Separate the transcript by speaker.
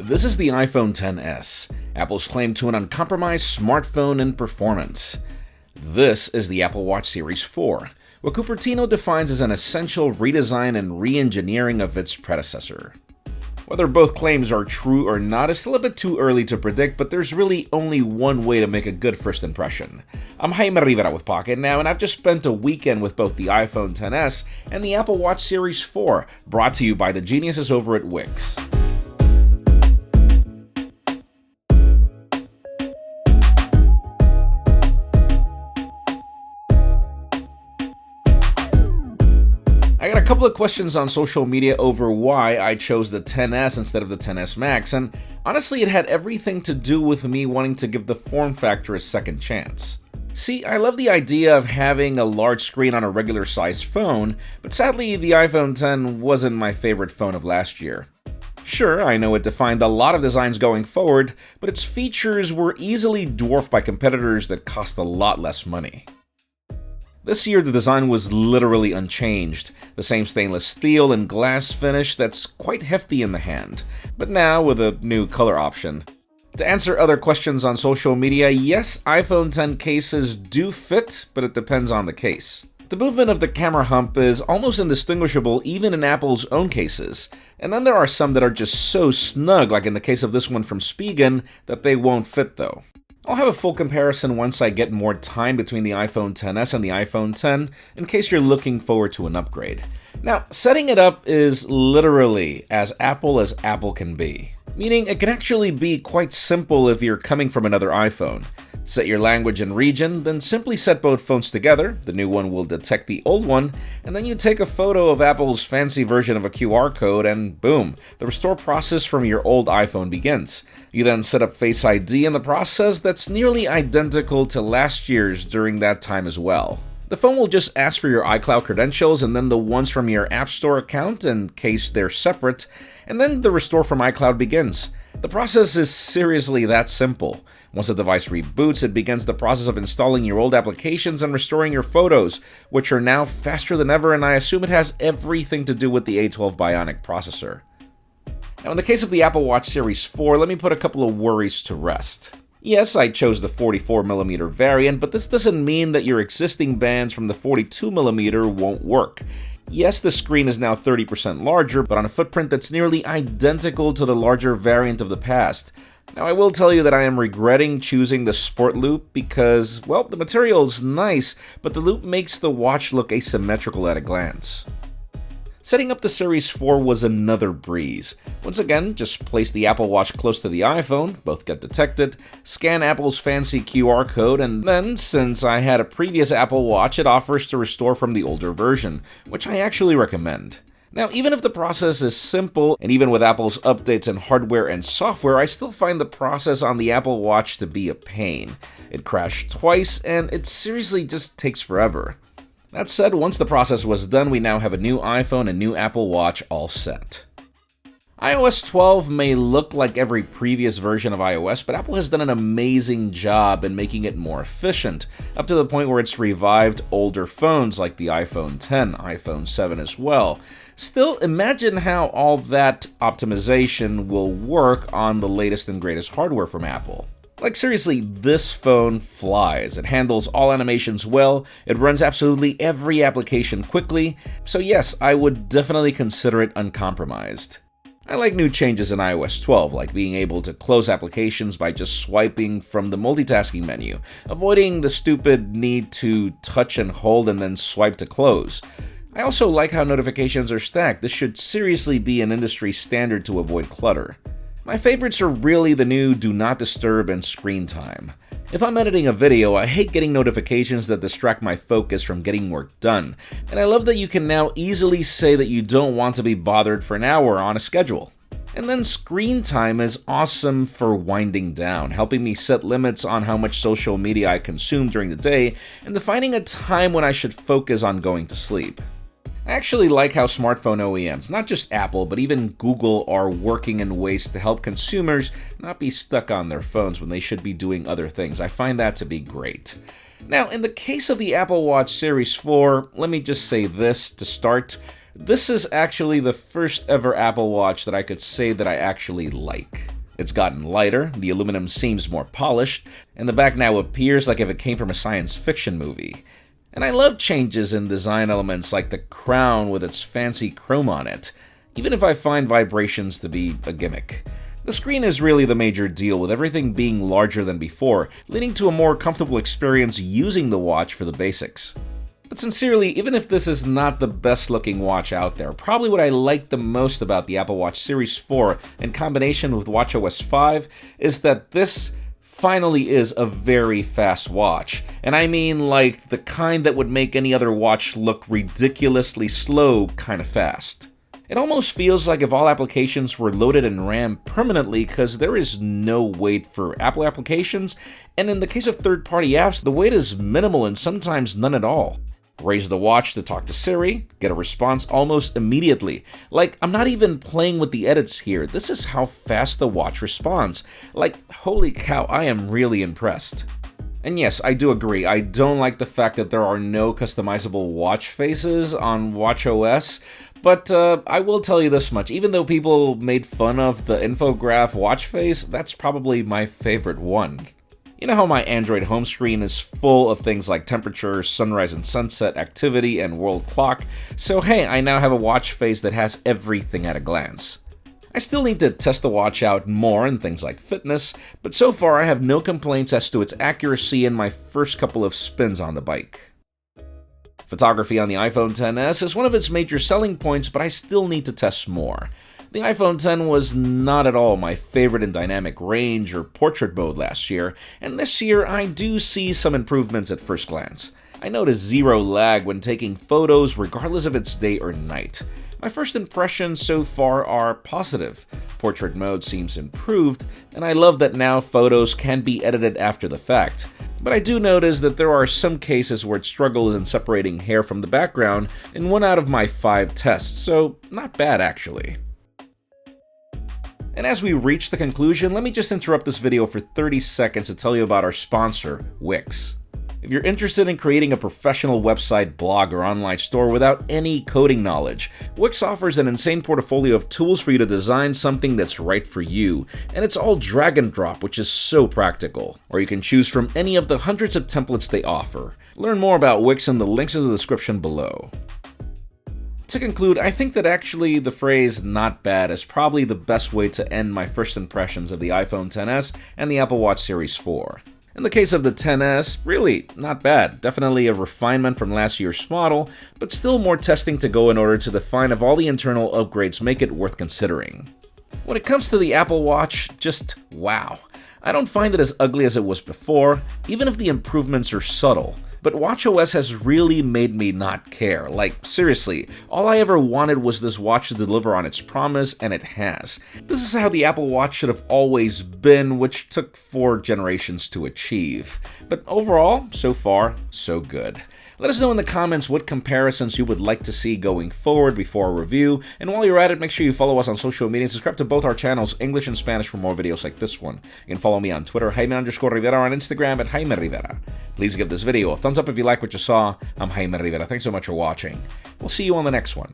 Speaker 1: This is the iPhone XS, Apple's claim to an uncompromised smartphone in performance. This is the Apple Watch Series 4, what Cupertino defines as an essential redesign and re-engineering of its predecessor. Whether both claims are true or not is still a bit too early to predict, but there's really only one way to make a good first impression. I'm Jaime Rivera with Pocketnow, and I've just spent a weekend with both the iPhone XS and the Apple Watch Series 4, brought to you by the geniuses over at Wix. I got a couple of questions on social media over why I chose the XS instead of the XS Max, and honestly it had everything to do with me wanting to give the form factor a second chance. See, I love the idea of having a large screen on a regular sized phone, but sadly the iPhone X wasn't my favorite phone of last year. Sure, I know it defined a lot of designs going forward, but its features were easily dwarfed by competitors that cost a lot less money. This year, the design was literally unchanged, the same stainless steel and glass finish that's quite hefty in the hand, but now with a new color option. To answer other questions on social media, yes, iPhone X cases do fit, but it depends on the case. The movement of the camera hump is almost indistinguishable even in Apple's own cases, and then there are some that are just so snug, like in the case of this one from Spigen, that they won't fit though. I'll have a full comparison once I get more time between the iPhone XS and the iPhone X, in case you're looking forward to an upgrade. Now, setting it up is literally as Apple can be, meaning it can actually be quite simple if you're coming from another iPhone. Set your language and region, then simply set both phones together, the new one will detect the old one, and then you take a photo of Apple's fancy version of a QR code and boom, the restore process from your old iPhone begins. You then set up Face ID in the process that's nearly identical to last year's during that time as well. The phone will just ask for your iCloud credentials and then the ones from your App Store account in case they're separate, and then the restore from iCloud begins. The process is seriously that simple. Once the device reboots, it begins the process of installing your old applications and restoring your photos, which are now faster than ever, and I assume it has everything to do with the A12 Bionic processor. Now, in the case of the Apple Watch Series 4, let me put a couple of worries to rest. Yes, I chose the 44mm variant, but this doesn't mean that your existing bands from the 42mm won't work. Yes, the screen is now 30% larger, but on a footprint that's nearly identical to the larger variant of the past. Now, I will tell you that I am regretting choosing the Sport Loop because, well, the material is nice, but the loop makes the watch look asymmetrical at a glance. Setting up the Series 4 was another breeze. Once again, just place the Apple Watch close to the iPhone, both get detected, scan Apple's fancy QR code, and then, since I had a previous Apple Watch, it offers to restore from the older version, which I actually recommend. Now, even if the process is simple, and even with Apple's updates in hardware and software, I still find the process on the Apple Watch to be a pain. It crashed twice, and it seriously just takes forever. That said, once the process was done, we now have a new iPhone and new Apple Watch all set. iOS 12 may look like every previous version of iOS, but Apple has done an amazing job in making it more efficient, up to the point where it's revived older phones like the iPhone X, iPhone 7 as well. Still, imagine how all that optimization will work on the latest and greatest hardware from Apple. Like seriously, this phone flies. It handles all animations well, it runs absolutely every application quickly, so yes, I would definitely consider it uncompromised. I like new changes in iOS 12, like being able to close applications by just swiping from the multitasking menu, avoiding the stupid need to touch and hold and then swipe to close. I also like how notifications are stacked. This should seriously be an industry standard to avoid clutter. My favorites are really the new Do Not Disturb and Screen Time. If I'm editing a video, I hate getting notifications that distract my focus from getting work done, and I love that you can now easily say that you don't want to be bothered for an hour on a schedule. And then Screen Time is awesome for winding down, helping me set limits on how much social media I consume during the day, and defining a time when I should focus on going to sleep. I actually like how smartphone OEMs, not just Apple, but even Google, are working in ways to help consumers not be stuck on their phones when they should be doing other things. I find that to be great. Now, in the case of the Apple Watch Series 4, let me just say this to start. This is actually the first ever Apple Watch that I could say that I actually like. It's gotten lighter, the aluminum seems more polished, and the back now appears like if it came from a science fiction movie. And I love changes in design elements like the crown with its fancy chrome on it, even if I find vibrations to be a gimmick. The screen is really the major deal, with everything being larger than before, leading to a more comfortable experience using the watch for the basics. But sincerely, even if this is not the best looking watch out there, probably what I like the most about the Apple Watch Series 4 in combination with watchOS 5 is that this finally is a very fast watch. And I mean like the kind that would make any other watch look ridiculously slow kind of fast. It almost feels like if all applications were loaded in RAM permanently, because there is no wait for Apple applications, and in the case of third-party apps, the wait is minimal and sometimes none at all. Raise the watch to talk to Siri, get a response almost immediately. Like, I'm not even playing with the edits here, this is how fast the watch responds. Like, holy cow, I am really impressed. And yes, I do agree, I don't like the fact that there are no customizable watch faces on watchOS, but I will tell you this much, even though people made fun of the infograph watch face, that's probably my favorite one. You know how my Android home screen is full of things like temperature, sunrise and sunset, activity, and world clock, so hey, I now have a watch face that has everything at a glance. I still need to test the watch out more in things like fitness, but so far I have no complaints as to its accuracy in my first couple of spins on the bike. Photography on the iPhone XS is one of its major selling points, but I still need to test more. The iPhone X was not at all my favorite in dynamic range or portrait mode last year, and this year I do see some improvements at first glance. I notice zero lag when taking photos regardless of it's day or night. My first impressions so far are positive. Portrait mode seems improved, and I love that now photos can be edited after the fact. But I do notice that there are some cases where it struggles in separating hair from the background in 1 out of my 5 tests, so not bad actually. And as we reach the conclusion, let me just interrupt this video for 30 seconds to tell you about our sponsor, Wix. If you're interested in creating a professional website, blog, or online store without any coding knowledge, Wix offers an insane portfolio of tools for you to design something that's right for you, and it's all drag and drop, which is so practical. Or you can choose from any of the hundreds of templates they offer. Learn more about Wix in the links in the description below. To conclude, I think that actually the phrase "not bad" is probably the best way to end my first impressions of the iPhone XS and the Apple Watch Series 4. In the case of the XS, really, not bad. Definitely a refinement from last year's model, but still more testing to go in order to define if all the internal upgrades make it worth considering. When it comes to the Apple Watch, just wow. I don't find it as ugly as it was before, even if the improvements are subtle. But watchOS has really made me not care. Like, seriously, all I ever wanted was this watch to deliver on its promise, and it has. This is how the Apple Watch should have always been, which took 4 generations to achieve. But overall, so far, so good. Let us know in the comments what comparisons you would like to see going forward before a review, and while you're at it, make sure you follow us on social media and subscribe to both our channels, English and Spanish, for more videos like this one. You can follow me on Twitter, Jaime_Rivera, or on Instagram at Jaime Rivera. Please give this video a thumbs up if you like what you saw. I'm Jaime Rivera. Thanks so much for watching. We'll see you on the next one.